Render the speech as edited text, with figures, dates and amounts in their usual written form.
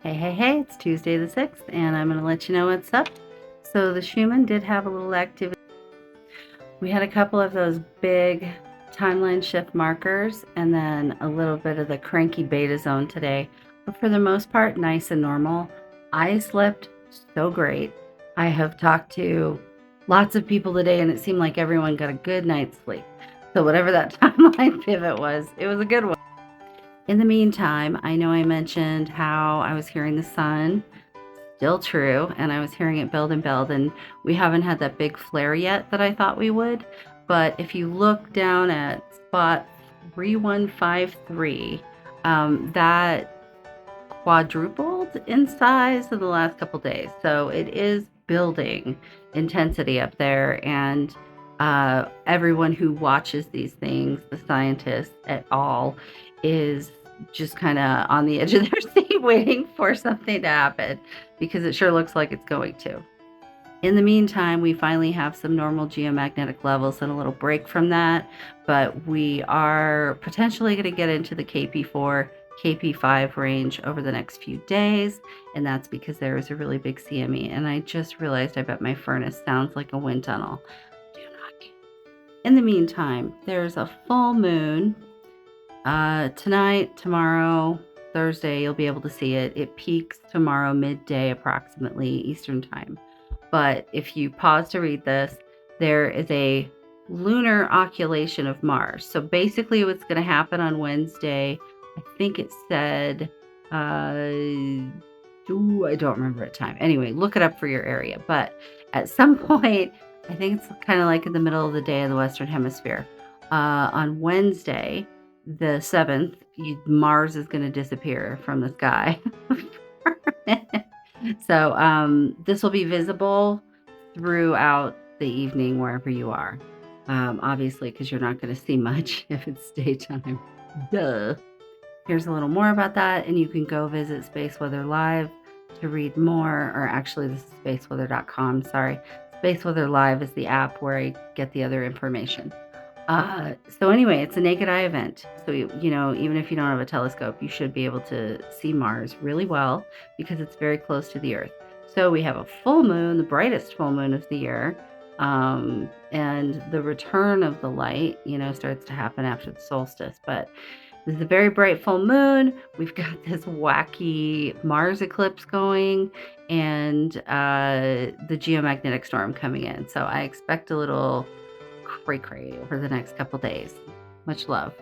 Hey, it's Tuesday the 6th, and I'm going to let you know what's up. So the Schumann did have a little activity. We had a couple of those big timeline shift markers and then a little bit of the cranky beta zone today, but for the most part, nice and normal. I slept so great. I have talked to lots of people today, and it seemed like everyone got a good night's sleep. So whatever that timeline pivot was, it was a good one. In the meantime, I know I mentioned how I was hearing the sun, still true, and I was hearing it build, and we haven't had that big flare yet that I thought we would. But if you look down at spot 3153, that quadrupled in size in the last couple days. So it is building intensity up there, and everyone who watches these things, the scientists at all, is just kind of on the edge of their seat waiting for something to happen because it sure looks like it's going to. In the meantime, we finally have some normal geomagnetic levels and a little break from that, but we are potentially going to get into the KP4, KP5 range over the next few days, and that's because there is a really big CME. And I just realized I bet my furnace sounds like a wind tunnel. Do not. In the meantime, there's a full moon tonight, tomorrow, Thursday. You'll be able to see it. It peaks tomorrow midday approximately Eastern time. But if you pause to read this, there is a lunar occultation of Mars. So basically what's going to happen on Wednesday, I think it said, I don't remember at time. Anyway, look it up for your area. But at some point, I think it's kind of like in the middle of the day in the Western Hemisphere. On Wednesday, the 7th, Mars is going to disappear from the sky. So this will be visible throughout the evening wherever you are. Obviously, because you're not going to see much if it's daytime. Duh. Here's a little more about that, and you can go visit Space Weather Live to read more, or actually this is spaceweather.com, sorry. Space Weather Live is the app where I get the other information. So anyway, it's a naked eye event. So, even if you don't have a telescope, you should be able to see Mars really well because it's very close to the Earth. So we have a full moon, the brightest full moon of the year. And the return of the light, starts to happen after the solstice. But this is a very bright full moon. We've got this wacky Mars eclipse going and the geomagnetic storm coming in. So I expect a little cray-cray over the next couple days. Much love.